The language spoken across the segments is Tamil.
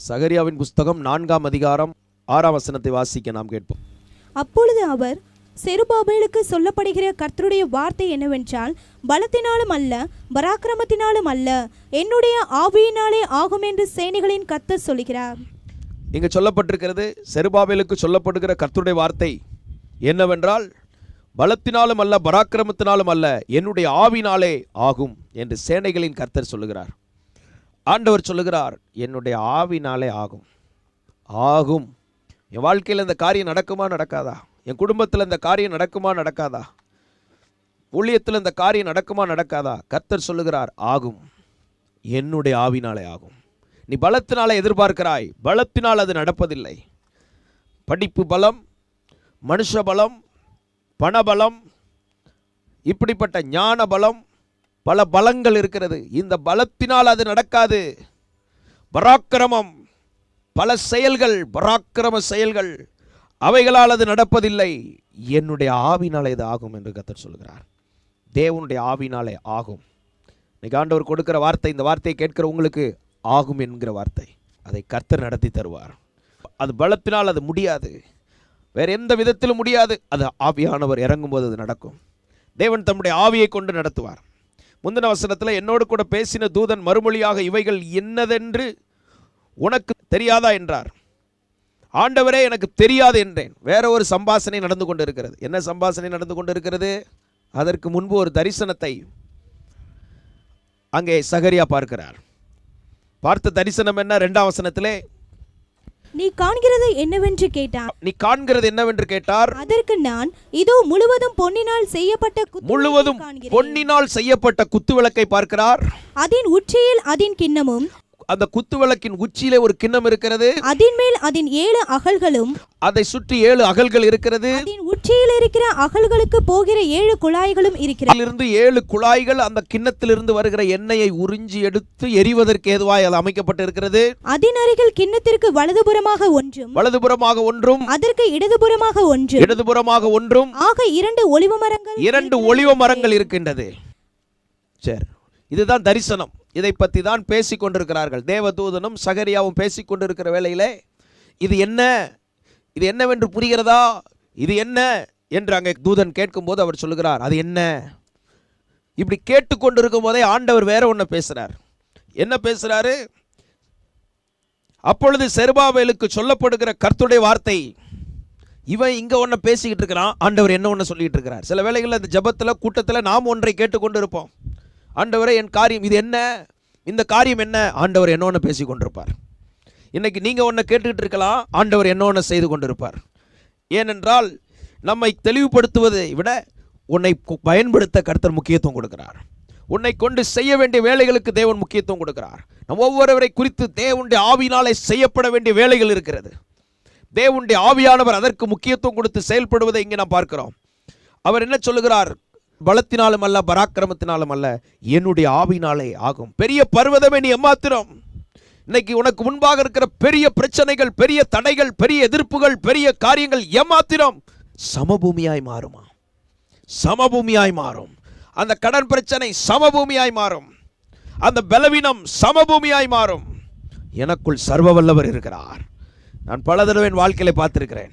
சகரியாவின் புஸ்தகம் 4ஆம் அதிகாரம் 6ஆம் வசனத்தை வாசிக்க நாம் கேட்போம். அப்பொழுது அவர், செருபாபேலுக்கு சொல்லப்படுகிற கர்த்தருடைய வார்த்தை என்னவென்றால், பலத்தினாலும் அல்ல பராக்கிரமத்தினாலும் அல்ல, என்னுடைய ஆவியினாலே ஆகும் என்று சேனைகளின் கர்த்தர் சொல்கிறார். இங்கு சொல்லப்பட்டிருக்கிறது, செருபாபேலுக்கு சொல்லப்படுகிற கர்த்தருடைய வார்த்தை என்னவென்றால், பலத்தினாலும் அல்ல பராக்கிரமத்தினாலும் அல்ல, என்னுடைய ஆவினாலே ஆகும் என்று சேனைகளின் கர்த்தர் சொல்லுகிறார். ஆண்டவர் சொல்லுகிறார், என்னுடைய ஆவினாலே ஆகும். ஆகும். என் வாழ்க்கையில் இந்த காரியம் நடக்குமா நடக்காதா? என் குடும்பத்தில் இந்த காரியம் நடக்குமா நடக்காதா? ஊழியத்தில் இந்த காரியம் நடக்குமா நடக்காதா? கர்த்தர் சொல்லுகிறார், ஆகும். என்னுடைய ஆவினாலே ஆகும். நீ பலத்தினாலே எதிர்பார்க்கிறாய், பலத்தினால் அது நடப்பதில்லை. படிப்பு பலம், மனுஷ பலம், பணபலம், இப்படிப்பட்ட ஞான பலம், பல பலங்கள் இருக்கிறது. இந்த பலத்தினால் அது நடக்காது. பராக்கிரமம், பல செயல்கள், பராக்கிரம செயல்கள், அவைகளால் அது நடப்பதில்லை. என்னுடைய ஆவினாலே இது ஆகும் என்று கர்த்தர் சொல்கிறார். தேவனுடைய ஆவினாலே ஆகும். இன்னைக்கு ஆண்டவர் கொடுக்கிற வார்த்தை, இந்த வார்த்தையை கேட்கிற உங்களுக்கு ஆகும் என்கிற வார்த்தை. அதை கர்த்தர் நடத்தி தருவார். அது பலத்தினால் அது முடியாது, வேற எந்த விதத்திலும் முடியாது. அது ஆவியானவர் இறங்கும் போது அது நடக்கும். தேவன் தம்முடைய ஆவியை கொண்டு நடத்துவார். முந்தின வசனத்தில், என்னோடு கூட பேசின தூதன் மறுமொழியாக, இவைகள் என்னதென்று உனக்கு தெரியாதா என்றார். ஆண்டவரே, எனக்கு தெரியாது என்றேன். வேற ஒரு சம்பாஷணை நடந்து கொண்டு இருக்கிறது. என்ன சம்பாஷணை நடந்து கொண்டு இருக்கிறது? அதற்கு முன்பு ஒரு தரிசனத்தை அங்கே சகரியா பார்க்கிறார். பார்த்த தரிசனம் என்ன? 2ஆம் வசனத்திலே, நீ காண்கிறது என்னவென்று கேட்டார். நீ காண்கிறது என்னவென்று கேட்டார். அதற்கு நான், இதோ முழுவதும் பொன்னினால் செய்யப்பட்ட குத்துவிளக்கை பார்க்கிறார். அதன் உச்சியில் அதன் கிண்ணமும், அந்த குத்துவிளக்கின் உச்சியிலே ஒரு கிண்ணம் இருக்கிறது. அதன் மேல் அதன் 7 அகல்களும், அதை சுற்றி 7 அகல்கள் இருக்கிறது. அதன் உச்சியில் இருக்கிற அகல்களுக்கு போகிற 7 குழாய்களும் இருக்கிறது. 7 குழாய்கள் அந்த கிண்ணத்திலிருந்து வருகிற எண்ணெயை உறிஞ்சி எடுத்து எரிவதற்கு ஏதுவாய் அது அமைக்கப்பட்டு இருக்கிறது. அதன் அருகில் கிண்ணத்திற்கு வலதுபுறமாக ஒன்றும் அதற்கு இடதுபுறமாக ஒன்றும் ஆக 2 ஒலிவ மரங்கள் இருக்கின்றது. சரி, இதுதான் தரிசனம். இதை பற்றி தான் பேசிக் கொண்டிருக்கிறார்கள். தேவதூதனும் சகரியாவும் பேசிக் கொண்டிருக்கிற வேளையிலே, இது என்ன, இது என்னவென்று புரிகிறதா, இது என்ன என்று அங்கே தூதன் கேட்கும்போது அவர் சொல்லுகிறார், அது என்ன. இப்படி கேட்டுக்கொண்டிருக்கும் போதே ஆண்டவர் வேற ஒன்று பேசுறார். என்ன பேசுறாரு? அப்பொழுது செருபாபேலுக்கு சொல்லப்படுகிற கர்த்தருடைய வார்த்தை, இவன் இங்க ஒன்ன பேசிக்கிட்டு இருக்கிறான், ஆண்டவர் என்ன ஒன்று சொல்லிட்டு இருக்கிறார். சில வேளைகளில் இந்த ஜபத்தில் கூட்டத்தில் நாம் ஒன்றை கேட்டுக்கொண்டு இருப்போம். ஆண்டவரே, என் காரியம் இது என்ன, இந்த காரியம் என்ன, ஆண்டவர் என்ன ஒன்று பேசி கொண்டிருப்பார். இன்னைக்கு நீங்கள் ஒன்று கேட்டுக்கிட்டு இருக்கலாம், ஆண்டவர் என்ன ஒன்று செய்து கொண்டிருப்பார். ஏனென்றால் நம்மை தெளிவுபடுத்துவதை விட உன்னை பயன்படுத்த கர்த்தர் முக்கியத்துவம் கொடுக்கிறார். உன்னை கொண்டு செய்ய வேண்டிய வேலைகளுக்கு தேவன் முக்கியத்துவம் கொடுக்கிறார். நம் ஒவ்வொருவரை குறித்து தேவனுடைய ஆவியினாலே செய்யப்பட வேண்டிய வேலைகள் இருக்கிறது. தேவனுடைய ஆவியானவர் அதற்கு முக்கியத்துவம் கொடுத்து செயல்படுவதை இங்கே நாம் பார்க்கிறோம். அவர் என்ன சொல்லுகிறார்? பலத்தினாலும் அல்ல பராக்கிரமத்தினாலும் அல்ல, என்னுடைய ஆவினாலே ஆகும். பெரிய பர்வதமே நீ எம்மாத்திரம். இன்னைக்கு உனக்கு முன்பாக இருக்கிற பெரிய பிரச்சனைகள், பெரிய தடைகள், பெரிய எதிர்ப்புகள், பெரிய காரியங்கள் எம்மாத்திரம் சமபூமியாய் மாறுமா? சமபூமியாய் மாறும். அந்த கடன் பிரச்சனை சமபூமியாய் மாறும். அந்த பலவீனம் சமபூமியாய் மாறும். எனக்குள் சர்வ வல்லவர் இருக்கிறார். நான் பல தடவை என் வாழ்க்கையில பார்த்திருக்கிறேன்.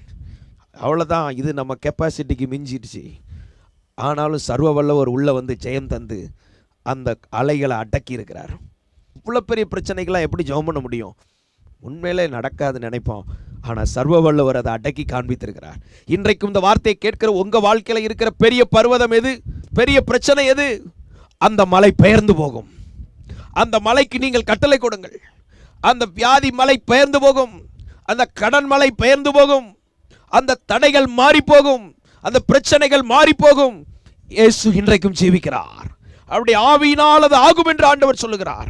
அவ்வளவுதான், இது நம்ம கெப்பாசிட்டிக்கு மிஞ்சிடுச்சு. ஆனாலும் சர்வ வல்லவர் உள்ள வந்து ஜெயம் தந்து அந்த அலைகளை அடக்கி இருக்கிறார். இவ்வளோ பெரிய பிரச்சனைகளாக எப்படி ஜெபம் பண்ண முடியும்? உண்மையிலே நடக்காதுன்னு நினைப்போம். ஆனால் சர்வ வல்லவர் அதை அடக்கி காண்பித்திருக்கிறார். இன்றைக்கும் இந்த வார்த்தையை கேட்கிற உங்கள் வாழ்க்கையில் இருக்கிற பெரிய பர்வதம் எது, பெரிய பிரச்சனை எது, அந்த மலை பெயர்ந்து போகும். அந்த மலைக்கு நீங்கள் கட்டளை கொடுங்கள். அந்த வியாதி மலை பெயர்ந்து போகும். அந்த கடன் மலை பெயர்ந்து போகும். அந்த தடைகள் மாறி போகும். அந்த பிரச்சனைகள் மாறி போகும். இயேசு இன்றைக்கும் ஜீவிக்கிறார். அவருடைய ஆவியினால் அது ஆகும் என்று ஆண்டவர் சொல்லுகிறார்.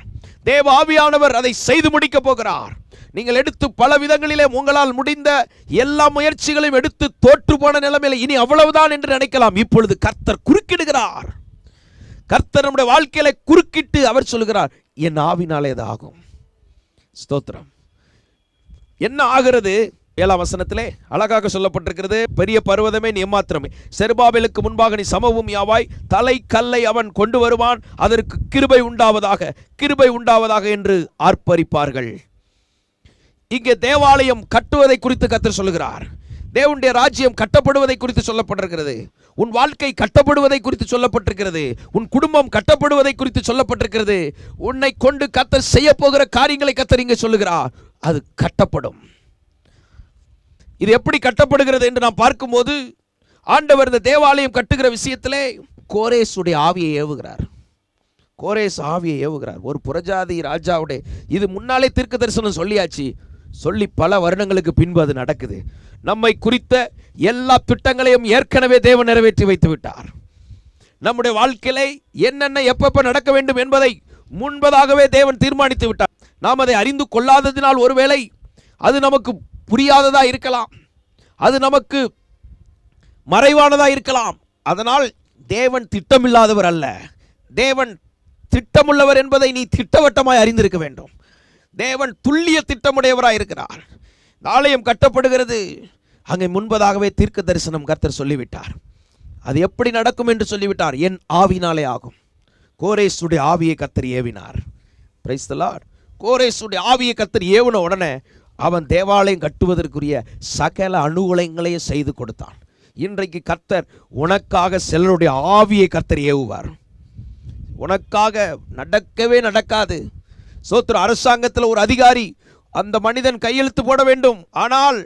தேவ ஆவியானவர் அதை செய்து முடிக்க போகிறார். நீங்கள் எடுத்து பல விதங்களிலே உங்களால் முடிந்த எல்லா முயற்சிகளையும் எடுத்து தோற்று போன நிலைமையில இனி அவ்வளவுதான் என்று நினைக்கலாம். இப்பொழுது கர்த்தர் குறுக்கிடுகிறார். கர்த்தர் நம்முடைய வாழ்க்கையில குறுக்கிட்டு அவர் சொல்லுகிறார், என் ஆவினாலே அது ஆகும். ஸ்தோத்திரம். என்ன ஆகிறது? 7ஆம் வசனத்திலே அழகாக சொல்லப்பட்டிருக்கிறது, பெரிய பர்வதமே நீ எம்மாத்திரமே, செருபாபேலுக்கு முன்பாக நீ சமபூமியாவாய், தலை கல்லை அவன் கொண்டு வருவான், அதற்கு கிருபை உண்டாவதாக, கிருபை உண்டாவதாக என்று ஆர்ப்பரிப்பார்கள். இங்கே தேவாலயம் கட்டுவதை குறித்து கர்த்தர் சொல்லுகிறார். தேவனுடைய ராஜ்யம் கட்டப்படுவதை குறித்து சொல்லப்பட்டிருக்கிறது. உன் வாழ்க்கை கட்டப்படுவதை குறித்து சொல்லப்பட்டிருக்கிறது. உன் குடும்பம் கட்டப்படுவதை குறித்து சொல்லப்பட்டிருக்கிறது. உன்னை கொண்டு கர்த்தர் செய்ய போகிற காரியங்களை கர்த்தர் இங்கே சொல்லுகிறார். அது கட்டப்படும். இது எப்படி கட்டப்படுகிறது என்று நாம் பார்க்கும்போது, ஆண்டவர் இந்த தேவாலயம் கட்டுகிற விஷயத்திலே கோரேசுடைய ஆவியை ஏவுகிறார். கோரேஸ் ஆவியை ஏவுகிறார். ஒரு புறஜாதி ராஜாவுடைய, இது முன்னாலே தீர்க்க தரிசனம் சொல்லியாச்சு, சொல்லி பல வருடங்களுக்கு பின்பு அது நடக்குது. நம்மை குறித்த எல்லா திட்டங்களையும் ஏற்கனவே தேவன் நிறைவேற்றி வைத்து விட்டார். நம்முடைய வாழ்க்கையிலே என்னென்ன எப்பப்ப நடக்க வேண்டும் என்பதை முன்பதாகவே தேவன் தீர்மானித்து விட்டார். நாம் அதை அறிந்து கொள்ளாததினால் ஒருவேளை அது நமக்கு புரியாததா இருக்கலாம், அது நமக்கு மறைவானதா இருக்கலாம். அதனால் தேவன் திட்டமில்லாதவர் அல்ல. தேவன் திட்டமுள்ளவர் என்பதை நீ திட்டவட்டமாய் அறிந்திருக்க வேண்டும். தேவன் துல்லிய திட்டமுடையவராய் இருக்கிறார். ஆலயம் கட்டப்படுகிறது. அங்கே முன்பதாகவே தீர்க்க தரிசனம் கர்த்தர் சொல்லிவிட்டார். அது எப்படி நடக்கும் என்று சொல்லிவிட்டார். என் ஆவினாலே ஆகும். கோரேசுடைய ஆவியை கர்த்தர் ஏவினார். Praise the Lord. கோரேசுடைய ஆவியை கர்த்தர் ஏவின உடனே அவன் தேவாலயம் கட்டுவதற்குரிய சகல அனுகூலங்களையும் செய்து கொடுத்தான். இன்றைக்கு கர்த்தர் உனக்காக சிலருடைய ஆவியை கர்த்தர் ஏவுவார். உனக்காக நடக்கவே நடக்காது. சோத்திர அரசாங்கத்தில் ஒரு அதிகாரி, அந்த மனிதன் கையெழுத்து போட வேண்டும், ஆனால்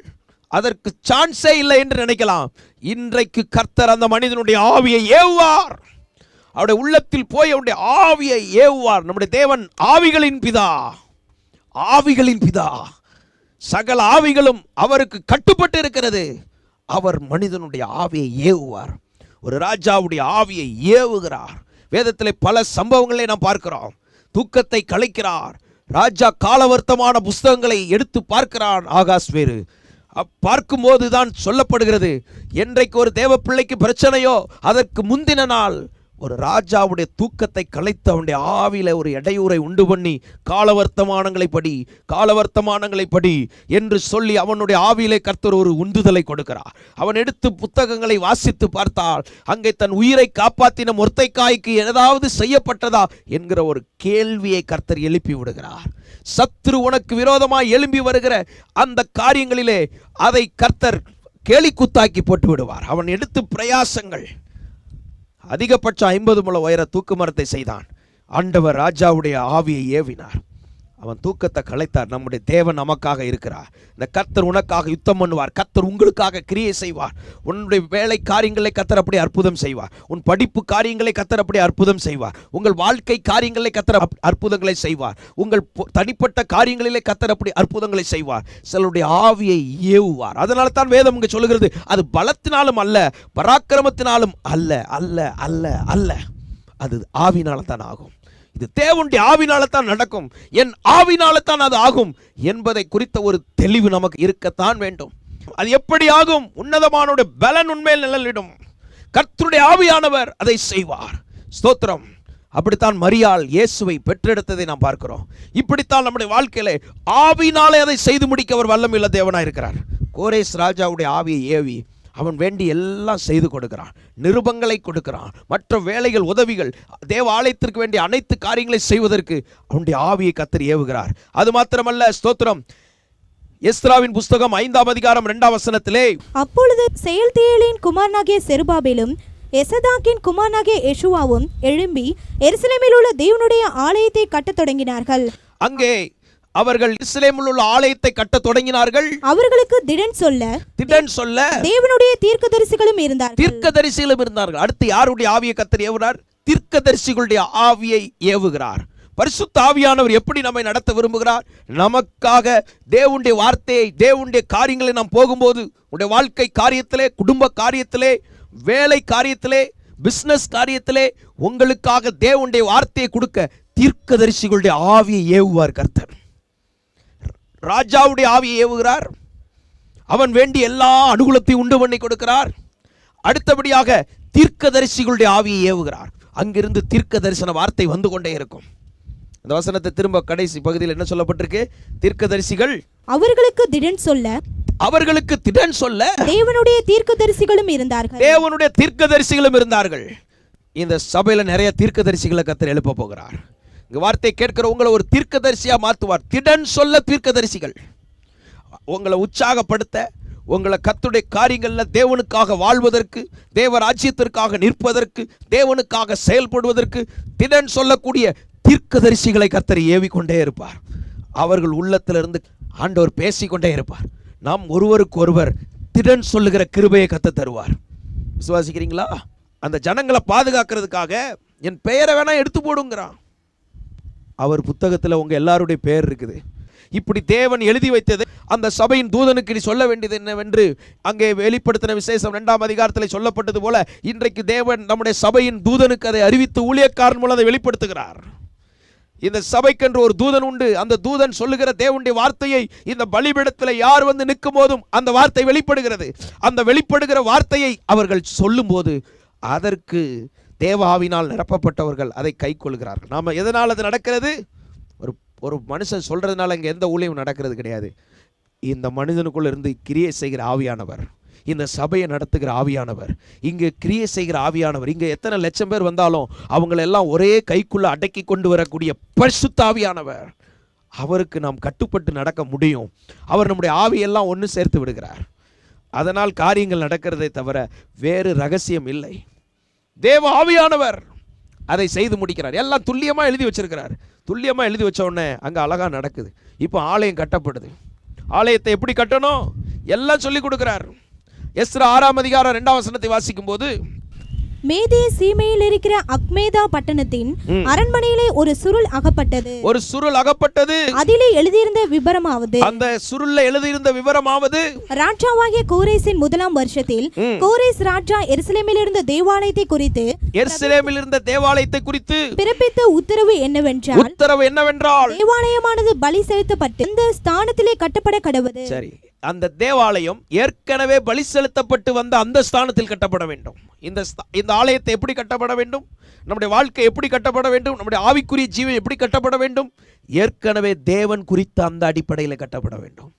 அதற்கு சான்ஸே இல்லை என்று நினைக்கலாம். இன்றைக்கு கர்த்தர் அந்த மனிதனுடைய ஆவியை ஏவுவார். அவருடைய உள்ளத்தில் போய் அவருடைய ஆவியை ஏவுவார். நம்முடைய தேவன் ஆவிகளின் பிதா, ஆவிகளின் பிதா. சகல ஆவிகளும் அவருக்கு கட்டுப்பட்டு இருக்கிறது. அவர் மனிதனுடைய ஆவியை ஏவுவார். ஒரு ராஜாவுடைய ஆவியை ஏவுகிறார். வேதத்தில் பல சம்பவங்களை நாம் பார்க்கிறோம். தூக்கத்தை கலைக்கிறார். ராஜா காலவர்த்தமான புஸ்தகங்களை எடுத்து பார்க்கிறான். ஆகாஸ்வேரு பார்க்கும்போது தான் சொல்லப்படுகிறது, என்றைக்கு ஒரு தேவ பிள்ளைக்கு பிரச்சனையோ அதற்கு முந்தின நாள் ஒரு ராஜாவுடைய தூக்கத்தை கலைத்து அவனுடைய ஆவியில ஒரு இடையூறை உண்டு பண்ணி காலவர்த்தமானங்களை படி என்று சொல்லி அவனுடைய ஆவியிலே கர்த்தர் ஒரு உந்துதலை கொடுக்கிறார். அவன் எடுத்து புத்தகங்களை வாசித்து பார்த்தால் அங்கே தன் உயிரை காப்பாற்றின மொர்தெக்காய்க்கு ஏதாவது செய்யப்பட்டதா என்கிற ஒரு கேள்வியை கர்த்தர் எழுப்பி விடுகிறார். சத்துரு உனக்கு விரோதமாய் எழும்பி வருகிற அந்த காரியங்களிலே அதை கர்த்தர் கேலிக்குத்தாக்கி போட்டு விடுவார். அவன் எடுத்து பிரயாசங்கள், அதிகபட்சம் 50 முழ உயர தூக்கு மரத்தை செய்தான். ஆண்டவர் ராஜாவுடைய ஆவியை ஏவினார். அவன் தூக்கத்தை கலைத்தார். நம்முடைய தேவன் நமக்காக இருக்கிறார். இந்த கர்த்தர் உனக்காக யுத்தம் பண்ணுவார். கர்த்தர் உங்களுக்காக கிரியை செய்வார். உன்னுடைய வேலை காரியங்களை கர்த்தர் அப்படி அற்புதம் செய்வார். உன் படிப்பு காரியங்களை கர்த்தர் அப்படி அற்புதம் செய்வார். உங்கள் வாழ்க்கை காரியங்களை கர்த்தர் அற்புதங்களை செய்வார். உங்கள் தனிப்பட்ட காரியங்களிலே கர்த்தர் அப்படி அற்புதங்களை செய்வார். சிலருடைய ஆவியை ஏவுவார். அதனால தான் வேதம் இங்கே சொல்லுகிறது, அது பலத்தினாலும் அல்ல, பராக்கிரமத்தினாலும் அல்ல அல்ல அல்ல அல்ல, அது ஆவினால தான் ஆகும். இது தேவனுடைய ஆவினால தான் நடக்கும். என் ஆவினால தான் அது ஆகும் என்பதை குறித்த ஒரு தெளிவு நமக்கு இருக்கத்தான் வேண்டும். அது எப்படி ஆகும்? உன்னதமானோட பலன் உண்மையில் நிழலிடும். கர்த்தருடைய ஆவியானவர் அதை செய்வார். ஸ்தோத்திரம். அப்படித்தான் மரியாள் இயேசுவை பெற்றெடுத்ததை நாம் பார்க்கிறோம். இப்படித்தான் நம்முடைய வாழ்க்கையிலே ஆவினாலே அதை செய்து முடிக்க அவர் வல்லமையுள்ள தேவனாய் இருக்கிறார். கோரேஸ் ராஜாவுடைய ஆவியை ஏவி அவன் வேண்டி எல்லாம் செய்து கொடுக்கிறான். நிருபங்களை கொடுக்கிறான். மற்ற வேலைகள், உதவிகள், தேவ ஆலயத்திற்கு வேண்டிய அனைத்து காரியங்களை செய்வதற்கு அவனுடைய ஆவியை கர்த்தர் ஏவுகிறார். அது மாத்திரமல்ல, ஸ்தோத்திரம், எஸ்ராவின் புஸ்தகம் 5ஆம் அதிகாரம் 2ஆம் வசனத்திலே, அப்பொழுது செயல்தியேலின் குமாரனாகிய செருபாபேலும் எசதாக்கின் குமாரனாகிய யெஷுவாவும் எழும்பி எருசலேமில் உள்ள தேவனுடைய ஆலயத்தை கட்டத் தொடங்கினார்கள். அங்கே அவர்கள் எருசலேமில் உள்ள ஆலயத்தை கட்டத் தொடங்கினார்கள். அவர்களுக்கு திடன் சொல்ல தேவனுடைய தீர்க்கதரிசிகளும் இருந்தார்கள். அடுத்து யாருடைய ஆவியை கர்த்தர் ஏவுகிறார்? தீர்க்கதரிசிகளுடைய ஆவியை ஏவுகிறார். பரிசுத்த ஆவியானவர் எப்படி நம்மை நடத்த விரும்புகிறார்? நமக்காக தேவனுடைய வார்த்தையை, தேவனுடைய காரியங்களை நாம் போகும்போது, உடைய வாழ்க்கை காரியத்திலே, குடும்ப காரியத்திலே, வேலை காரியத்திலே, பிசினஸ் காரியத்திலே உங்களுக்காக தேவனுடைய வார்த்தையை கொடுக்க தீர்க்கதரிசிகளுடைய ஆவியை ஏவுவார் கர்த்தர். ராஜாவுடைய ஆவியை ஏவுகிறார். அவன் வேண்டி எல்லா அனுகூலத்தையும் உண்டு பண்ணி கொடுக்கிறார். அடுத்தபடியாக தீர்க்கதரிசிகளுடைய ஆவியை ஏவுகிறார். அங்கிருந்து தீர்க்க தரிசன வார்த்தை வந்து கொண்டே இருக்கும். அந்த வசனத்தை திரும்ப கடைசி பகுதியில் என்ன சொல்லப்பட்டிருக்கு? தீர்க்கதரிசிகள் அவர்களுக்கு திடன் சொல்ல தேவனுடைய தீர்க்கதரிசிகளும் இருந்தார்கள். இந்த சபையில நிறைய தீர்க்கதரிசிகளை கர்த்தர் எழுப்ப போகிறார். வார்த்தை கேட்கிற உங்களை ஒரு தீர்க்கதரிசியா மாற்றுவார். திடன் சொல்ல தீர்க்கதரிசிகள். உங்களை உற்சாகப்படுத்த, உங்களை கர்த்தருடைய காரியங்களில் தேவனுக்காக வாழ்வதற்கு, தேவ ராஜ்யத்திற்காக நிற்பதற்கு, தேவனுக்காக செயல்படுவதற்கு திடன் சொல்லக்கூடிய தீர்க்கதரிசிகளை கர்த்தர் ஏவிக்கொண்டே இருப்பார். அவர்கள் உள்ளத்திலிருந்து ஆண்டவர் பேசிக்கொண்டே இருப்பார். நாம் ஒருவருக்கு ஒருவர் திடன் சொல்லுகிற கிருபையை கர்த்தர் தருவார். விசுவாசிக்கிறீங்களா? அந்த ஜனங்களை பாதுகாக்கிறதுக்காக என் பெயரை வேணா எடுத்து போடுங்கிறான். அவர் புத்தகத்தில் உங்கள் எல்லாருடைய பெயர் இருக்குது. இப்படி தேவன் எழுதி வைத்தது அந்த சபையின் தூதனுக்கு நீ சொல்ல வேண்டியது என்னவென்று அங்கே வெளிப்படுத்தின விசேஷம் 2ஆம் அதிகாரத்தில் சொல்லப்பட்டது போல, இன்றைக்கு தேவன் நம்முடைய சபையின் தூதனுக்கு அதை அறிவித்து ஊழியக்காரன் மூலம் அதை வெளிப்படுத்துகிறார். இந்த சபைக்கென்று ஒரு தூதன் உண்டு. அந்த தூதன் சொல்லுகிற தேவனுடைய வார்த்தையை இந்த பலிபீடத்தில் யார் வந்து நிற்கும் போதும் அந்த வார்த்தை வெளிப்படுகிறது. அந்த வெளிப்படுகிற வார்த்தையை அவர்கள் சொல்லும் போது அதற்கு தேவ ஆவியினால் நிரப்பப்பட்டவர்கள் அதை கை கொள்கிறார்கள். நாம் எதனால் அது நடக்கிறது? ஒரு மனுஷன் சொல்றதுனால இங்கே எந்த ஊழியம் நடக்கிறது கிடையாது. இந்த மனிதனுக்குள்ள இருந்து கிரியை செய்கிற ஆவியானவர், இந்த சபையை நடத்துகிற ஆவியானவர், இங்கே கிரியை செய்கிற ஆவியானவர், இங்கே எத்தனை லட்சம் பேர் வந்தாலும் அவங்களெல்லாம் ஒரே கைக்குள்ள அடக்கி கொண்டு வரக்கூடிய பரிசுத்த ஆவியானவர், அவருக்கு நாம் கட்டுப்பட்டு நடக்க முடியும். அவர் நம்முடைய ஆவியெல்லாம் ஒன்று சேர்த்து விடுகிறார். அதனால் காரியங்கள் நடக்கிறதை தவிர வேறு ரகசியம் இல்லை. தேவ ஆவியானவர் அதை செய்து முடிக்கிறார். எல்லாம் துல்லியமாக எழுதி வச்சிருக்கிறார். துல்லியமாக எழுதி வச்ச உடனே அங்கே அழகாக நடக்குது. இப்போ ஆலயம் கட்டப்படுது. ஆலயத்தை எப்படி கட்டணும் எல்லாம் சொல்லி கொடுக்கிறார். எஸ்ரா 6ஆம் அதிகாரம் 2ஆம் வசனத்தை வாசிக்கும் போது, மேதிய சீமையில் இருக்கிற அக்மேதா பட்டணத்தின் அரண்மனையிலே ஒரு சுருள் அகப்பட்டது. அதிலே எழுதியிருந்த விவரமாவது, அந்த சுருள்ல எழுதியிருந்த விவரமாவது, ராஜாவாகிய கோரேசின் 1ஆம் வருஷத்தில் கோரேஸ் ராஜா எருசலேமில் இருந்த தேவாலயத்தை குறித்து பிறப்பித்த உத்தரவு என்னவென்றால் தேவாலயமானது பலி செலுத்தப்பட்டு இந்த ஸ்தானத்திலே கட்டப்பட கடவுது. சரி, அந்த தேவாலயம் ஏற்கனவே பலி செலுத்தப்பட்டு வந்த அந்த ஸ்தானத்தில் கட்டப்பட வேண்டும். இந்த ஆலயத்தை எப்படி கட்டப்பட வேண்டும்? நம்முடைய வாழ்க்கை எப்படி கட்டப்பட வேண்டும்? நம்முடைய ஆவிக்குரிய ஜீவன் எப்படி கட்டப்பட வேண்டும்? ஏற்கனவே தேவன் குறித்த அந்த அடிப்படையில் கட்டப்பட வேண்டும்.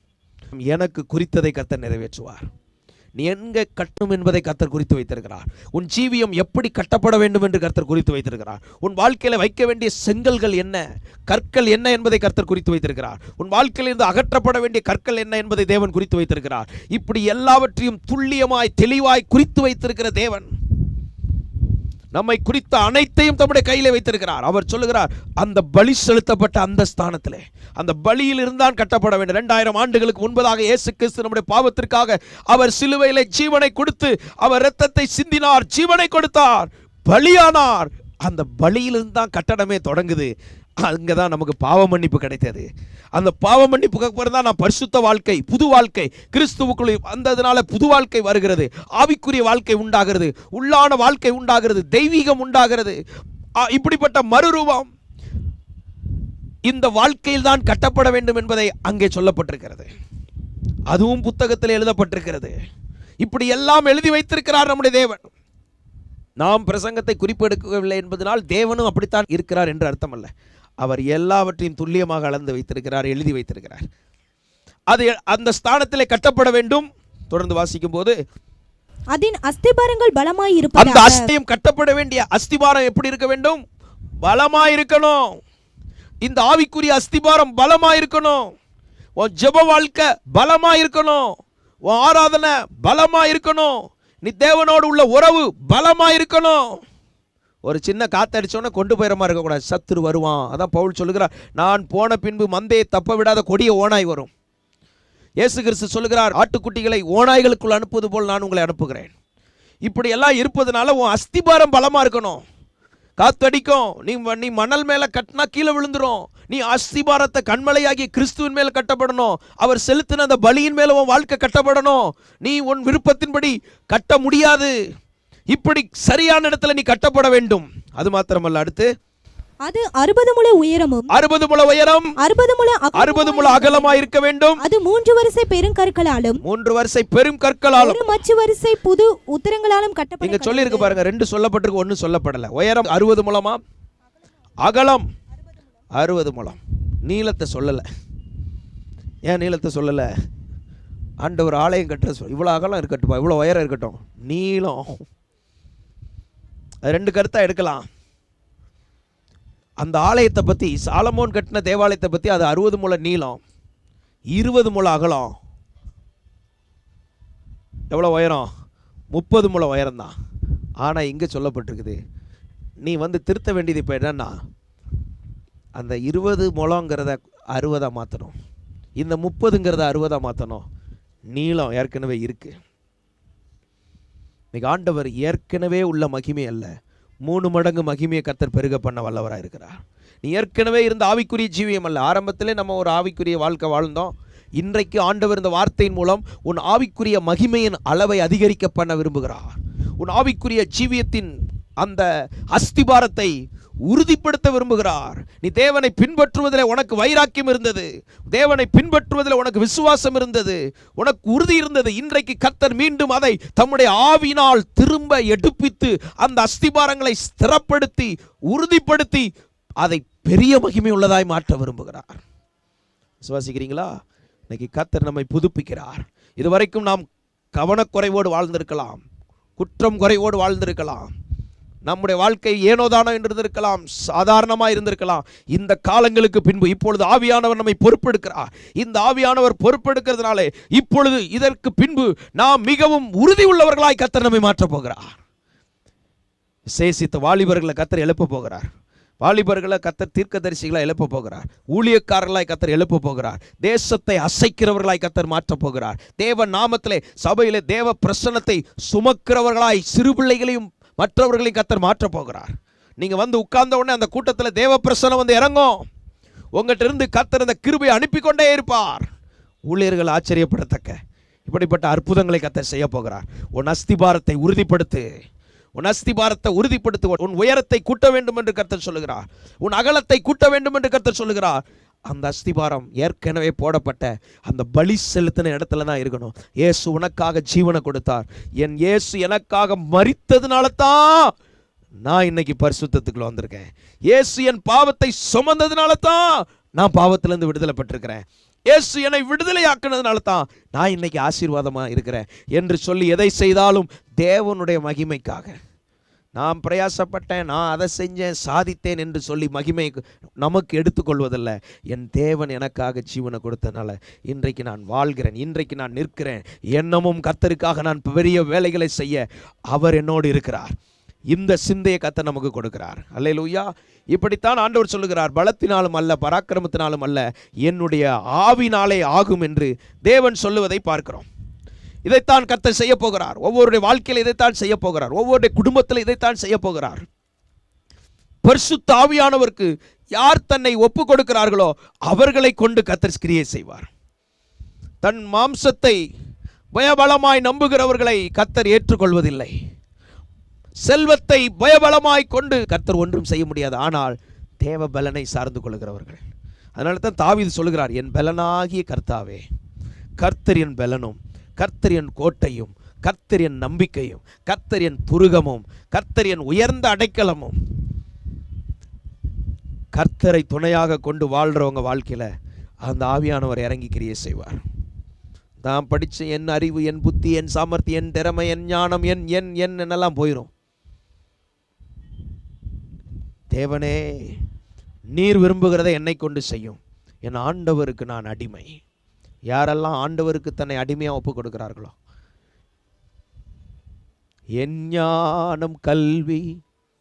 எனக்கு குறித்ததை கர்த்தர் நிறைவேற்றுவார். நீ எங்கே கட்டணும் என்பதை கர்த்தர் குறித்து வைத்திருக்கிறார். உன் ஜீவியம் எப்படி கட்டப்பட வேண்டும் என்று கர்த்தர் குறித்து வைத்திருக்கிறார். உன் வாழ்க்கையில் வைக்க வேண்டிய செங்கல்கள் என்ன, கற்கள் என்ன என்பதை கர்த்தர் குறித்து வைத்திருக்கிறார். உன் வாழ்க்கையிலிருந்து அகற்றப்பட வேண்டிய கற்கள் என்ன என்பதை தேவன் குறித்து வைத்திருக்கிறார். இப்படி எல்லாவற்றையும் துல்லியமாய் தெளிவாய் குறித்து வைத்திருக்கிற தேவன் நம்மை குறித்த அனைத்தையும் தம்முடைய கையிலே வைத்திருக்கிறார். அவர் சொல்லுகிறார், அந்த பலி செலுத்தப்பட்ட அந்த ஸ்தானத்திலே, அந்த பலியில் இருந்தான் கட்டப்பட வேண்டும். 2000 ஆண்டுகளுக்கு முன்பதாக இயேசு கிறிஸ்து நம்முடைய பாவத்திற்காக அவர் சிலுவையிலே ஜீவனை கொடுத்து, அவர் இரத்தத்தை சிந்தினார், ஜீவனை கொடுத்தார், பலியானார். அந்த பலியிலிருந்து தான் கட்டடமே தொடங்குது. அங்கே தான் நமக்கு பாவ மன்னிப்பு கிடைத்தது. அந்த பாவ மன்னிப்புக்கு அப்புறம் தான் நான் பரிசுத்த வாழ்க்கை, புது வாழ்க்கை கிறிஸ்துவுக்குள் வந்ததுனால புது வாழ்க்கை வருகிறது. ஆவிக்குரிய வாழ்க்கை உண்டாகிறது, உள்ளான வாழ்க்கை உண்டாகிறது, தெய்வீகம் உண்டாகிறது. இப்படிப்பட்ட மறுரூபம் இந்த வாழ்க்கையில் தான் கட்டப்பட வேண்டும் என்பதை அங்கே சொல்லப்பட்டிருக்கிறது. அதுவும் புத்தகத்தில் எழுதப்பட்டிருக்கிறது. இப்படி எல்லாம் எழுதி வைத்திருக்கிறார் நம்முடைய தேவன். நாம் பிரசங்கத்தை குறிப்பெடுக்கவில்லை என்பதனால் தேவனும் அப்படித்தான் இருக்கிறார் என்று அர்த்தம் அல்ல. அவர் எல்லாவற்றையும் துல்லியமாக அளந்து வைத்திருக்கிறார், எழுதி வைத்திருக்கிறார். அது அந்த ஸ்தானத்திலே கட்டப்பட வேண்டும். தொடர்ந்து வாசிக்கும் போது, அதன் அஸ்திபாரங்கள் பலமாய் இருப்பதாக, அந்த அஸ்தியம் கட்டப்பட வேண்டிய அஸ்திபாரம் எப்படி இருக்க வேண்டும்? பலமாய் இருக்கணும். இந்த ஆவிக்குரிய அஸ்திபாரம் பலமாய் இருக்கணும். உன் ஜெப வாழ்க்கை பலமாய் இருக்கணும். உன் ஆராதனை பலமாய் இருக்கணும். நீ தேவனோடு உள்ள உறவு பலமாய் இருக்கணும். ஒரு சின்ன காத்தடிச்சோன்னே கொண்டு போயிட மாதிரி இருக்கக்கூடாது. சத்துரு வருவான். அதான் பவுல் சொல்லுகிறார், நான் போன பின்பு மந்தையை தப்ப விடாத கொடிய ஓனாய் வரும். இயேசு கிறிஸ்து சொல்லுகிறார், ஆட்டுக்குட்டிகளை ஓநாய்களுக்குள் அனுப்புவது போல் நான் உங்களை அனுப்புகிறேன். இப்படி எல்லாம் இருப்பதனால உன் அஸ்திபாரம் பலமா இருக்கணும். காத்தடிக்கும், நீ மணல் மேல கட்டினா கீழே விழுந்துரும். நீ அஸ்திபாரத்தை கண்மலையாகிய கிறிஸ்துவின் மேல கட்டப்படணும். அவர் செலுத்தின அந்த பலியின் மேல உன் வாழ்க்கை கட்டப்படணும். நீ உன் விருப்பத்தின்படி கட்ட முடியாது. இப்படி சரியான இடத்துல நீ கட்டப்பட வேண்டும். அது மாத்திரமல்ல, அடுத்து அது 60 முழ உயரமும் 60 முழ உயரம் 60 முழ அகலமாய் இருக்க வேண்டும். அது 3 வரிசை பெருங்கற்களாலும் 3 வரிசை பெருங்கற்களாலும் ஒரு மச்சு வரிசை புது உத்தரங்களாலும் கட்டப்படும். இங்க சொல்லி இருக்கு பாருங்க, 2 சொல்லப்பட்டிருக்கு, 1 சொல்லப்படல. உயரம் 60 முழமா, அகலம் 60 முழம். நீளத்தை சொல்லல. ஏன் நீளத்தை சொல்லல? ஆண்டவர் ஆலயம் கட்டுற இவ்வளவு அகலம் இருக்கட்டும், இவ்வளவு உயரம் இருக்கட்டும், நீளம் அது 2 கருத்தா எடுக்கலாம். அந்த ஆலயத்தை பற்றி, சாலமோன் கட்டின தேவாலயத்தை பற்றி, அது 60 முழ நீளம், 20 முழ அகலம், எவ்வளோ உயரம்? 30 முழம் உயரம்தான். ஆனால் இங்கே சொல்லப்பட்டிருக்குது, நீ திருத்த வேண்டியது இப்போ என்னன்னா, அந்த 20 முழங்கிறத 60 மாற்றணும், இந்த 30ங்கிறத 60 மாற்றணும். நீளம் ஏற்கனவே இருக்குது. இன்னைக்கு ஆண்டவர் ஏற்கனவே உள்ள மகிமை அல்ல, 3 மடங்கு மகிமையை கர்த்தர் பெருக பண்ண வல்லவராக இருக்கிறார். நீ ஏற்கனவே இருந்த ஆவிக்குரிய ஜீவியம் அல்ல. ஆரம்பத்திலே நம்ம ஒரு ஆவிக்குரிய வாழ்க்கை வாழ்ந்தோம். இன்றைக்கு ஆண்டவர் இந்த வார்த்தையின் மூலம் உன் ஆவிக்குரிய மகிமையின் அளவை அதிகரிக்க பண்ண விரும்புகிறார். உன் ஆவிக்குரிய ஜீவியத்தின் அந்த அஸ்திபாரத்தை உறுதிப்படுத்த விரும்புகிறார். நீ தேவனை பின்பற்றுவதில் உனக்கு வைராக்கியம் இருந்தது, தேவனை பின்பற்றுவதில் உனக்கு விசுவாசம் இருந்தது, உனக்கு உறுதி இருந்தது. இன்றைக்கு கர்த்தர் மீண்டும் அதை தம்முடைய ஆவியினால் திரும்ப எடுப்பித்து அந்த அஸ்திபாரங்களை ஸ்திரப்படுத்தி உறுதிப்படுத்தி அதை பெரிய மகிமை உள்ளதாய் மாற்ற விரும்புகிறார். விசுவாசிக்கிறீங்களா? இன்னைக்கு கர்த்தர் நம்மை புதுப்பிக்கிறார். இதுவரைக்கும் நாம் கவனக்குறைவோடு வாழ்ந்திருக்கலாம், குற்றம் குறைவோடு வாழ்ந்திருக்கலாம், நம்முடைய வாழ்க்கை ஏனோதானோ இருந்திருக்கலாம், சாதாரணமாக இருந்திருக்கலாம். இந்த காலங்களுக்கு பின்பு இப்பொழுது ஆவியானவர் நம்மை பொறுப்பெடுக்கிறார். இந்த ஆவியானவர் பொறுப்பெடுக்கிறதுனாலே இப்பொழுது இதற்கு பின்பு நாம் மிகவும் உறுதி உள்ளவர்களாய் கர்த்தர் நம்மை மாற்றப் போகிறார். விசேஷித்த வாலிபர்களை கர்த்தர் எழுப்ப போகிறார். வாலிபர்களை கர்த்தர் தீர்க்கதரிசிகளாய் எழுப்ப போகிறார். ஊழியக்காரர்களாய் கர்த்தர் எழுப்ப போகிறார். தேசத்தை அசைக்கிறவர்களாய் கர்த்தர் மாற்றப் போகிறார். தேவ நாமத்திலே சபையிலே தேவ பிரசன்னத்தை சுமக்கிறவர்களாய் சிறு பிள்ளைகளையும் மற்றவர்களையும் கர்த்தர் மாற்றப் போகிறார். நீங்கள் உட்கார்ந்த உடனே அந்த கூட்டத்தில் தேவ பிரசன்னம் இறங்கும். உங்கள்கிட்ட இருந்து கர்த்தர் அந்த கிருபையை அனுப்பி கொண்டே இருப்பார். ஊழியர்கள் ஆச்சரியப்படத்தக்க இப்படிப்பட்ட அற்புதங்களை கர்த்தர் செய்ய போகிறார். உன் அஸ்திபாரத்தை உறுதிப்படுத்து, உன் அஸ்திபாரத்தை உறுதிப்படுத்து. உன் உயரத்தை கூட்ட வேண்டும் என்று கர்த்தர் சொல்லுகிறார். உன் அகலத்தை கூட்ட வேண்டும் என்று கர்த்தர் சொல்லுகிறார். அந்த அஸ்திபாரம் ஏற்கனவே போடப்பட்ட அந்த பலி செலுத்தின இடத்துல தான் இருக்கணும். இயேசு உனக்காக ஜீவனை கொடுத்தார். என் இயேசு எனக்காக மரித்ததுனால தான் நான் இன்னைக்கு பரிசுத்தத்துக்குள்ள வந்திருக்கேன். இயேசு என் பாவத்தை சுமந்ததுனால தான் நான் பாவத்திலிருந்து விடுதலை பெற்றிருக்கிறேன். இயேசு என்னை விடுதலை ஆக்கினதுனால தான் நான் இன்னைக்கு ஆசீர்வாதமாக இருக்கிறேன் என்று சொல்லி எதை செய்தாலும் தேவனுடைய மகிமைக்காக. நான் பிரயாசப்பட்டேன், நான் அதை செஞ்சேன், சாதித்தேன் என்று சொல்லி மகிமை நமக்கு எடுத்துக்கொள்வதில்ல. என் தேவன் எனக்காக ஜீவனை கொடுத்தனால இன்றைக்கு நான் வாழ்கிறேன், இன்றைக்கு நான் நிற்கிறேன். என்னமும் கர்த்தருக்காக நான் பெரிய வேலைகளை செய்ய அவர் என்னோடு இருக்கிறார். இந்த சிந்தையை கர்த்தர் நமக்கு கொடுக்கிறார். அல்லேலூயா. இப்படித்தான் ஆண்டவர் சொல்லுகிறார், பலத்தினாலும் அல்ல பராக்கிரமத்தினாலும் அல்ல என்னுடைய ஆவினாலே ஆகும் என்று தேவன் சொல்லுவதை பார்க்கிறோம். இதைத்தான் கர்த்தர் செய்ய போகிறார். ஒவ்வொருடைய வாழ்க்கையில் இதைத்தான் செய்ய போகிறார். ஒவ்வொருடைய குடும்பத்தில் இதைத்தான் செய்ய போகிறார். பரிசுத்த ஆவியானவருக்கு யார் தன்னை ஒப்பு கொடுக்கிறார்களோ அவர்களை கொண்டு கர்த்தர் கிரியை செய்வார். தன் மாம்சத்தை பயபலமாய் நம்புகிறவர்களை கர்த்தர் ஏற்றுக்கொள்வதில்லை. செல்வத்தை பயபலமாய் கொண்டு கர்த்தர் ஒன்றும் செய்ய முடியாது. ஆனால் தேவ பலனை சார்ந்து கொள்கிறவர்கள். அதனால தான் தாவீது சொல்லுகிறார், என் பலனாகிய கர்த்தாவே, கர்த்தர் என் பலனும், கர்த்தர் என் கோட்டையும், கர்த்தர் என் நம்பிக்கையும், கர்த்தர் என் துருகமும், கர்த்தர் என் உயர்ந்த அடைக்கலமும். கர்த்தரை துணையாக கொண்டு வாழ்கிறவங்க வாழ்க்கையில் அந்த ஆவியானவர் இறங்கி கிரியை செய்வார். தான் படித்த என் அறிவு, என் புத்தி, என் சாமர்த்தியம், என் திறமை, என் ஞானம், என் என் என் என்னெல்லாம் போயிடும். தேவனே, நீர் விரும்புகிறதை என்னை கொண்டு செய்யும். என் ஆண்டவருக்கு நான் அடிமை. யாரெல்லாம் ஆண்டவருக்கு தன்னை அடிமையாக ஒப்பு கொடுக்கிறார்களோ, என் ஞானம் கல்வி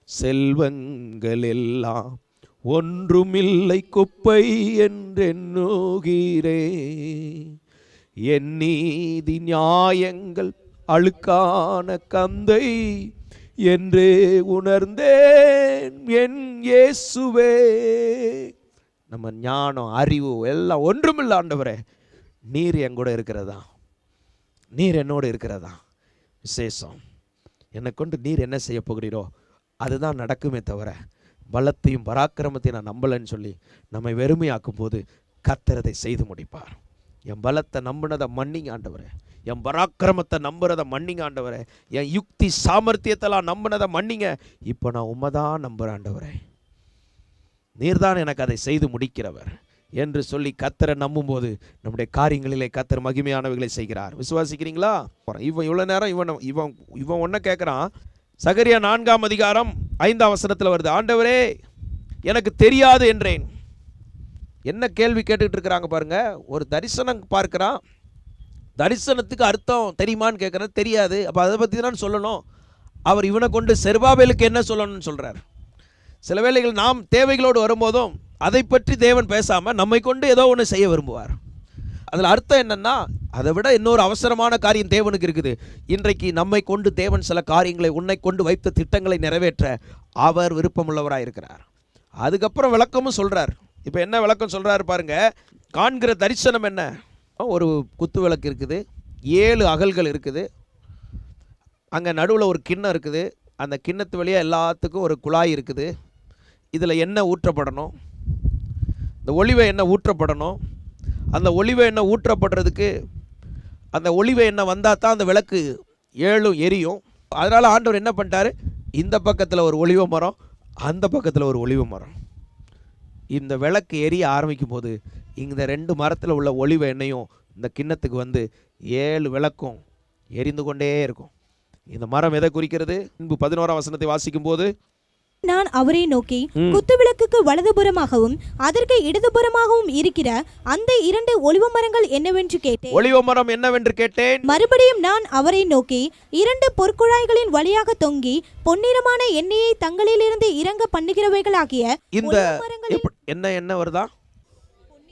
செல்வங்கள் எல்லாம் ஒன்றுமில்லை குப்பை என்றெண்ணுகிறே, என் நீதி நியாயங்கள் அழுக்கான கந்தை என்றே உணர்ந்தேன் என் இயேசுவே. நம்ம ஞானம் அறிவு எல்லாம் ஒன்றுமில்லை ஆண்டவரே, நீர் என் கூட இருக்கிறதா, நீர் என்னோடு இருக்கிறதா விசேஷம். என்னை கொண்டு நீர் என்ன செய்ய போகிறீரோ அதுதான் நடக்குமே தவிர பலத்தையும் பராக்கிரமத்தையும் நான் நம்பலைன்னு சொல்லி நம்மை வெறுமையாக்கும் போது கர்த்தர் அதை செய்து முடிப்பார். என் பலத்தை நம்பினதை மன்னிங்க ஆண்டவரே, என் பராக்கிரமத்தை நம்புறதை மன்னிங்க ஆண்டவரே, என் யுக்தி சாமர்த்தியத்தெல்லாம் நம்பினதை மன்னிங்க. இப்போ நான் உண்மைதான் நம்புகிறேன் ஆண்டவரே, நீர்தான் எனக்கு அதை செய்து முடிக்கிறவர் என்று சொல்லி கர்த்தரை நம்பும்போது நம்முடைய காரியங்களிலே கர்த்தர் மகிமையானவைகளை செய்கிறார். விசுவாசிக்கிறீங்களா? இவன் இவ்வளோ நேரம் இவன் ஒன்றை கேட்குறான். சகரியா 4ஆம் அதிகாரம் 5ஆம் வசனத்தில் வருது, ஆண்டவரே எனக்கு தெரியாது என்றேன். என்ன கேள்வி கேட்டுக்கிட்டு இருக்கிறாங்க பாருங்க. ஒரு தரிசனம் பார்க்கிறான், தரிசனத்துக்கு அர்த்தம் தெரியுமான்னு கேட்குறேன், தெரியாது. அப்போ அதை பற்றி தான் சொல்லணும். அவர் இவனை கொண்டு செருபாபேலுக்கு என்ன சொல்லணும்னு சொல்கிறார். சில வேளைகள் நாம் தேவைகளோடு வரும்போதும் அதை பற்றி தேவன் பேசாமல் நம்மை கொண்டு ஏதோ ஒன்று செய்ய விரும்புவார். அதில் அர்த்தம் என்னென்னா, அதை விட இன்னொரு அவசரமான காரியம் தேவனுக்கு இருக்குது. இன்றைக்கு நம்மை கொண்டு தேவன் சில காரியங்களை, உன்னை கொண்டு வைத்த திட்டங்களை நிறைவேற்ற அவர் விருப்பமுள்ளவராக இருக்கிறார். அதுக்கப்புறம் விளக்கமும் சொல்கிறார். இப்போ என்ன விளக்கம் சொல்கிறாரு பாருங்க. காண்கிற தரிசனம் என்ன? ஒரு குத்து விளக்கு இருக்குது, 7 அகல்கள் இருக்குது, அங்கே நடுவில் ஒரு கிண்ணம் இருக்குது, அந்த கிண்ணத்து வழியாக எல்லாத்துக்கும் ஒரு குழாய் இருக்குது. இதில் எண்ணெய் ஊற்றப்படணும், இந்த ஒலிவ எண்ணெய் ஊற்றப்படணும். அந்த ஒலிவ எண்ணெய் ஊற்றப்படுறதுக்கு அந்த ஒலிவ எண்ணெய் வந்தால் தான் அந்த விளக்கு 7 எரியும். அதனால் ஆண்டவர் என்ன பண்ணிட்டாரு, இந்த பக்கத்தில் ஒரு ஒலிவ மரம், அந்த பக்கத்தில் ஒரு ஒலிவ மரம். இந்த விளக்கு எரிய ஆரம்பிக்கும் போது இந்த 2 மரத்தில் உள்ள ஒலிவ எண்ணெயும் இந்த கிண்ணத்துக்கு வந்து 7 விளக்கும் எரிந்து கொண்டே இருக்கும். இந்த மரம் எதை குறிக்கிறது? 11ஆம் வசனத்தை வாசிக்கும் போது, நான் அவரை நோக்கி, குத்துவிளக்குக்கு வலதுபுறமாகவும் அதற்கு இடதுபுறமாகவும் இருக்கிற அந்த 2 ஒலிவ மரங்கள் என்னவென்று கேட்டேன். ஒலிவ மரம் என்னவென்று கேட்டேன். மறுபடியும் நான் அவரை நோக்கி, 2 பொற்குழாய்களின் வழியாக தொங்கி பொன்னிறமான எண்ணெயை தங்களிலிருந்து இறங்க பண்ணுகிறவைகளாகிய இந்த என்ன வருதா?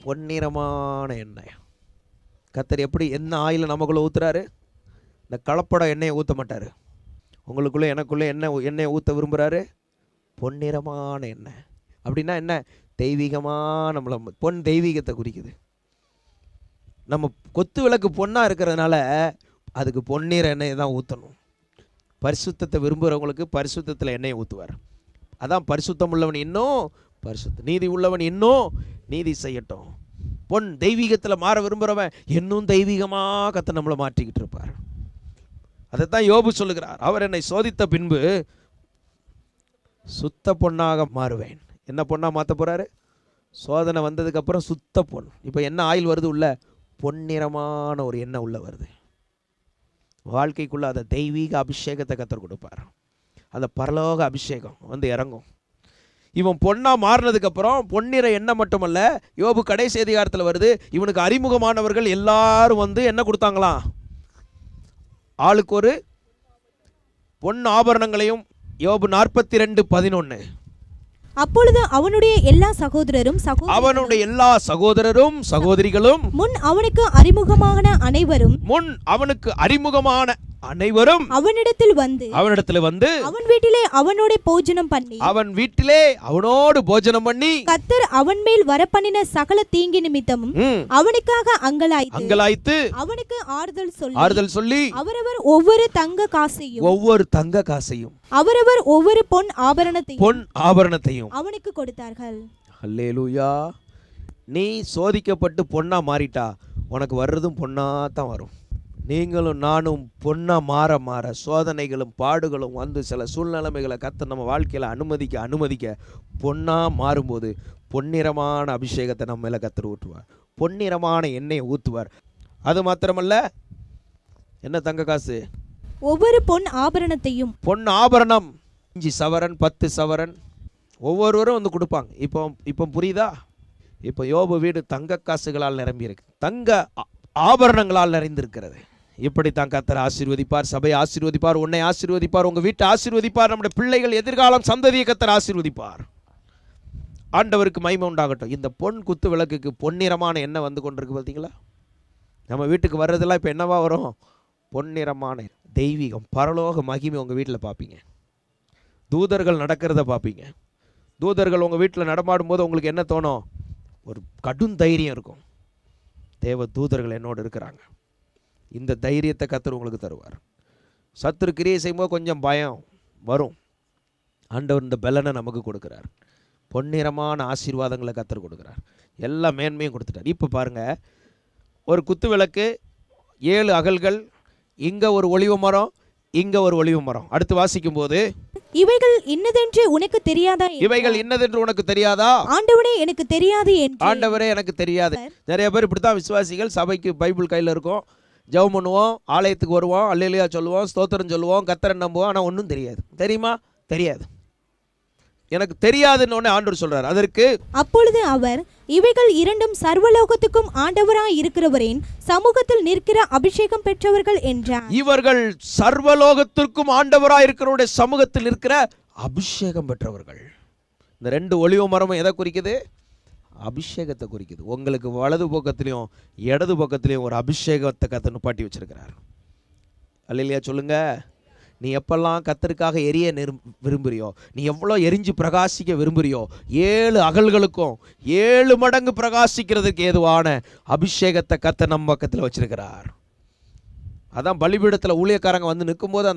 பொன்னிறமான எண்ணெய். கர்த்தர் எப்படி என்ன ஆயில நமக்குள்ள ஊத்துறாரு? இந்த கலப்பட எண்ணெயை ஊற்ற மாட்டார். உங்களுக்குள்ளே எனக்குள்ளே எண்ணெயை ஊற்ற விரும்புகிறாரு. பொன்னிறமான எண்ணெய் அப்படின்னா என்ன? தெய்வீகமாக நம்மளை பொன் தெய்வீகத்தை குறிக்குது. நம்ம கொத்து விளக்கு பொண்ணாக இருக்கிறதுனால அதுக்கு பொன்னிற எண்ணெயை தான் ஊற்றணும். பரிசுத்தத்தை விரும்புகிறவங்களுக்கு பரிசுத்தத்தில் எண்ணெயை ஊற்றுவார். அதான் பரிசுத்தம் உள்ளவன் இன்னும் பரிசுத்தம், நீதி உள்ளவன் இன்னும் நீதி செய்யட்டும். பொன் தெய்வீகத்தில் மாற விரும்புகிறவன் இன்னும் தெய்வீகமாக கத்த நம்மளை மாற்றிக்கிட்டு இருப்பார். அதைத்தான் யோபு சொல்லுகிறார். அவர் என்னை சோதித்த பின்பு சுத்த பொண்ணாக மாறுவேன். என்ன பொண்ணாக மாற்ற போகிறாரு? சோதனை வந்ததுக்கப்புறம் சுத்த பொன். இப்போ என்ன ஆயில் வருது? உள்ள பொன்னிறமான ஒரு எண்ணெய் உள்ள வருது. வாழ்க்கைக்குள்ளே அந்த தெய்வீக அபிஷேகத்தை கத்தர் கொடுப்பார். அந்த பரலோக அபிஷேகம் வந்து இறங்கும். இவன் பொண்ணா மாறினதுக்கப்புறம் பொன்னிற எண்ணெய் மட்டுமல்ல, யோபு கடைசி அதிகாரத்தில் வருது, இவனுக்கு அறிமுகமானவர்கள் எல்லாரும் வந்து என்ன கொடுத்தாங்களாம்? ஆளுக்கு ஒரு பொன் ஆபரணங்களையும். யோபு 42:11. அப்பொழுது அவனுடைய எல்லா சகோதரரும் சகோதரிகளும் முன் அவனுக்கு அறிமுகமான அனைவரும் அவனிடத்தில் வந்து அவன் வீட்டிலே அவனோடு போஜனம் பண்ணி கர்த்தர் அவன் மேல் வரப்பண்ணின சகல தீங்கி நிமித்தமும் அவனுக்காக அங்கலாய்த்து அவனுக்கு ஆறுதல் சொல்லி அவரவர் ஒவ்வொரு தங்க காசையும் அவரவர் ஒவ்வொரு பொன் ஆபரணத்தையும் அவனுக்கு கொடுத்தார்கள். அல்லேலூயா. நீ சோதிக்கப்பட்டு பொண்ணா மாறிட்டா உனக்கு வர்றதும் பொண்ணா தான் வரும். நீங்களும் நானும் பொண்ணா மாற சோதனைகளும் பாடுகளும் வந்து சில சூழ்நிலைமைகளை கர்த்தர் நம்ம வாழ்க்கையில் அனுமதிக்க பொண்ணா மாறும்போது பொன்னிறமான அபிஷேகத்தை நம்ம மேலே கர்த்தர் ஊற்றுவார். பொன்னிறமான எண்ணெயை ஊற்றுவார். அது மாத்திரமல்ல, என்ன தங்க காசு? ஒவ்வொரு பொன் ஆபரணம் 5 சவரன் 10 சவரன் ஒவ்வொருவரும் வந்து கொடுப்பாங்க. இப்போ புரியுதா? இப்போ யோபு வீடு தங்க காசுகளால் நிரம்பி இருக்கு, தங்க ஆபரணங்களால் நிறைந்திருக்கிறது. இப்படித்தான் கர்த்தர் ஆசீர்வதிப்பார், சபையை ஆசீர்வதிப்பார், உன்னை ஆசீர்வதிப்பார், உங்கள் வீட்டை ஆசீர்வதிப்பார், நம்முடைய பிள்ளைகள் எதிர்காலம் சந்ததியை கர்த்தர் ஆசீர்வதிப்பார். ஆண்டவருக்கு மகிமை உண்டாகட்டும். இந்த பொன் குத்து விளக்குக்கு பொன்னிறமான எண்ணெய் வந்து கொண்டிருக்கு பார்த்தீங்களா? நம்ம வீட்டுக்கு வர்றதெல்லாம் இப்போ என்னவா வரும்? பொன்னிறமான தெய்வீகம், பரலோக மகிமை உங்கள் வீட்டில் பார்ப்பீங்க. தூதர்கள் நடக்கிறத பார்ப்பீங்க. தூதர்கள் உங்கள் வீட்டில் நடமாடும் போது உங்களுக்கு என்ன தோணும்? ஒரு கடும் தைரியம் இருக்கும். தேவ தூதர்கள் என்னோடு இருக்கிறாங்க. இந்த தைரியத்தை கர்த்தர் உங்களுக்கு தருவார். சத்துரு கிரியை செய்யும்போது கொஞ்சம் பயம் வரும். ஆண்டவர் இந்த பலனை நமக்கு கொடுக்குறார். பொன்னிறமான ஆசீர்வாதங்களை கர்த்தர் கொடுக்குறார். எல்லா மேன்மையும் கொடுத்துட்டார். இப்போ பாருங்கள், ஒரு குத்து விளக்கு, 7 அகல்கள், இங்கே ஒரு ஒலிவ மரம், இங்கே ஒரு ஒலிவ மரம். அடுத்து வாசிக்கும் போது, இவைகள் இன்னதென்று உனக்கு தெரியாதா? ஆண்டவரே எனக்கு தெரியாது. நிறைய பேர் இப்படித்தான் விசுவாசிகள். சபைக்கு பைபிள் கையில் இருக்கும், ஜெபம் பண்ணுவோம், ஆலயத்துக்கு வருவோம், அல்லேலூயா சொல்லுவோம், ஸ்தோத்திரம் சொல்லுவோம், கர்த்தரை நம்புவோம், ஆனால் ஒன்றும் தெரியாது. தெரியுமா? தெரியாது. எனக்கு தெரியாதுன்னு ஆண்டவர் சொல்றார். அதற்கு அப்பொழுது அவர், இவைகள் இரண்டும் சர்வலோகத்துக்கும் ஆண்டவராய் இருக்கிறவரின் சமூகத்தில் நிற்கிற அபிஷேகம் பெற்றவர்கள் என்றார். இவர்கள் சர்வலோகத்திற்கும் ஆண்டவராய் இருக்கிறவருடைய சமூகத்தில் இருக்கிற அபிஷேகம் பெற்றவர்கள். இந்த 2 ஒலிவ மரமும் எதை குறிக்குது? அபிஷேகத்தை குறிக்குது. உங்களுக்கு வலது பக்கத்திலையும் இடது பக்கத்திலையும் ஒரு அபிஷேகத்தை கர்த்தர் நிப்பாட்டி வச்சிருக்கிறார். அல்லேலூயா சொல்லுங்க. நீ எப்பெல்லாம் கர்த்தருக்காக எரிய விரும்புறியோ, நீ எவ்வளோ எரிஞ்சு பிரகாசிக்க விரும்புறியோ, 7 அகல்களுக்கும் 7 மடங்கு பிரகாசிக்கிறதுக்கு ஏதுவான அபிஷேகத்தை கர்த்தர் நம்ம பக்கத்தில் வச்சிருக்கிறார். அதான் பலிபீடத்தில் ஊழியக்காரங்க வந்து நிற்கும்போது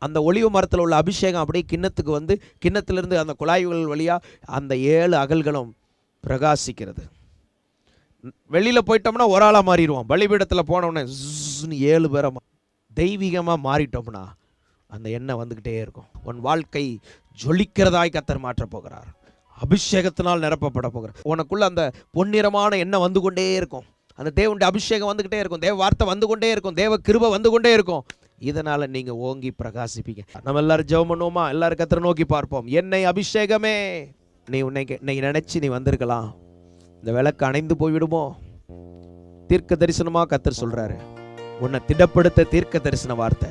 அந்த ஒலிவ மரத்தில் உள்ள அபிஷேகம் அப்படியே கிண்ணத்துக்கு வந்து கிண்ணத்திலிருந்து அந்த குழாய்கள் வழியாக அந்த 7 அகல்களும் பிரகாசிக்கிறது. வெளியில் போயிட்டோம்னா ஒரு ஆளாக மாறிடுவோம். பலிபீடத்தில் போனோடனே 7 பேரை தெய்வீகமாக மாறிட்டோம்னா அந்த எண்ணெய் வந்துக்கிட்டே இருக்கும். உன் வாழ்க்கை ஜொலிக்கிறதாய் கர்த்தர் மாற்றப் போகிறார். அபிஷேகத்தினால் நிரப்பப்பட போகிறார். உனக்குள்ள அந்த பொன்னிறமான எண்ணெய் வந்து கொண்டே இருக்கும். அந்த தேவனுடைய அபிஷேகம் வந்துக்கிட்டே இருக்கும். தேவ வார்த்தை வந்து கொண்டே இருக்கும். தேவ கிருபை வந்து கொண்டே இருக்கும். இதனால் நீங்கள் ஓங்கி பிரகாசிப்பீங்க. நம்ம எல்லாரும் ஜெபம் பண்ணுவோமா? எல்லாரும் கர்த்தரை நோக்கி பார்ப்போம். என்னை அபிஷேகமே. நீ இன்னைக்கு நினைச்சு நீ வந்திருக்கலாம், இந்த விளக்கு அணைந்து போய்விடுமோ? தீர்க்க தரிசனமாக கர்த்தர் சொல்றாரு, உன்னை திடப்படுத்த தீர்க்க தரிசன வார்த்தை.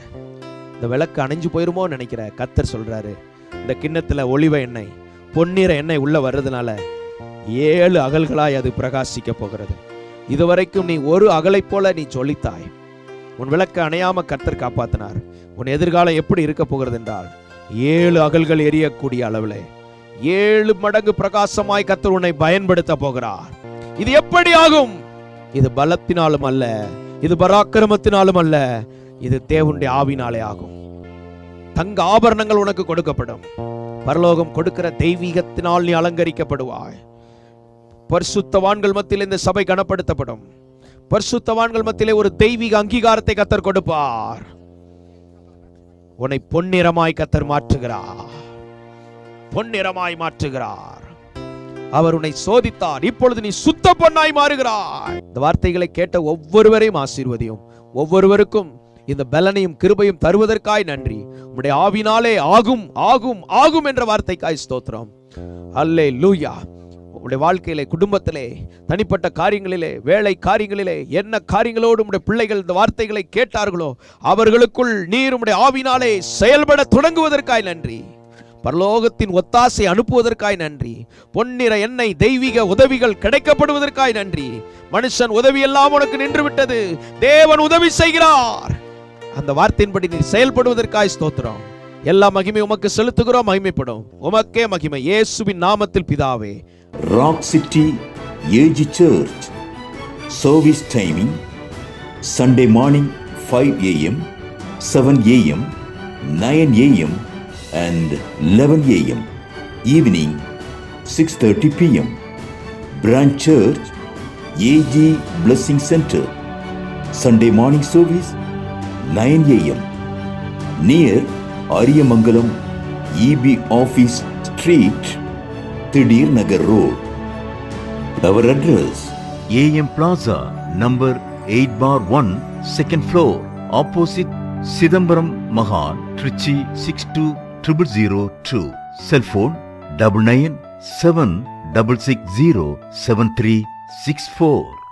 இந்த விளக்கு அணைஞ்சு போயிருமோ நினைக்கிற கர்த்தர் சொல்றாரு, இந்த கிண்ணத்துல ஒலிவ எண்ணெய் பொன்னிற எண்ணெய் உள்ள வர்றதுனால 7 அகல்களாய் அது பிரகாசிக்க போகிறது. இதுவரைக்கும் நீ ஒரு அகலை போல நீ ஜொலித்தாய். உன் விளக்கு அணையாம கர்த்தர் காப்பாத்தினார். உன் எதிர்காலம் எப்படி இருக்க போகிறது என்றால் 7 அகல்கள் எரியக்கூடிய அளவில் 7 மடங்கு பிரகாசமாய் கர்த்தர் உன்னை பயன்படுத்த போகிறார். இது எப்படி ஆகும்? இது பலத்தினாலும் அல்ல, இது பராக்கிரமத்தினாலும் அல்ல, இது தேவனுடைய ஆவினாலே ஆகும். தங்க ஆபரணங்கள் உனக்கு கொடுக்கப்படும். பரலோகம் கொடுக்கிற தெய்வீகத்தினால் நீ அலங்கரிக்கப்படுவாய். பரிசுத்தவான்கள் மத்தியில் இந்த சபை கனப்படுத்தப்படும். பரிசுத்தவான்கள் மத்தியிலே ஒரு தெய்வீக அங்கீகாரத்தை கர்த்தர் கொடுப்பார். உன்னை பொன்னிறமாய் கர்த்தர் மாற்றுகிறார். பொன்னிறமாய் மாற்றுகிறார். அவர் உன்னை சோதித்தார், இப்பொழுது நீ சுத்த பொன்னாய் மாறுகிறாய். இந்த வார்த்தைகளை கேட்ட ஒவ்வொருவரையும் ஆசீர்வதியும். ஒவ்வொருவருக்கும் இந்த பலனையும் கிருபையும் தருவதற்காய் நன்றி. உம்முடைய ஆவினாலே ஆகும் ஆகும் ஆகும் என்ற வார்த்தைக்காய் ஸ்தோத்திரம். அல்லேலூயா. உடைய வாழ்க்கையிலே, குடும்பத்திலே, தனிப்பட்ட காரியங்களிலே, வேலை காரியங்களிலே, என்ன காரியங்களோடு உடைய பிள்ளைகள் இந்த வார்த்தைகளை கேட்டார்களோ அவர்களுக்குள் நீர் உடைய ஆவினாலே செயல்பட தொடங்குவதற்காய் நன்றி. பரலோகத்தின் ஒத்தாசை அனுப்புவதற்காய் நன்றி. பொன்னிற எண்ணெய் தெய்வீக உதவிகள் கிடைக்கப்படுவதற்காய் நன்றி. மனுஷன் உதவி எல்லாம் உனக்கு நின்று விட்டது, தேவன் உதவி செய்கிறார். அந்த வார்த்தையின்படி நீ செயல்படுவதற்காய் ஸ்தோத்திரம். எல்லா மகிமை உமக்கு செலுத்துகிறோம். மகிமைப்படும் உமக்கே மகிமை, இயேசுவின் நாமத்தில் பிதாவே. Rock City AG Church service timing Sunday morning 5 a.m., 7 a.m., 9 a.m. and 11 a.m. Evening 6:30 p.m. Branch Church AG Blessing Center Sunday morning service 9 a.m. near Ariyamangalam EB Office Street, Thidir Nagar Road. Our address AM Plaza, number 8/1, second floor, opposite Sidambaram Mahan, Trichy 620002. Cell phone 9976607364.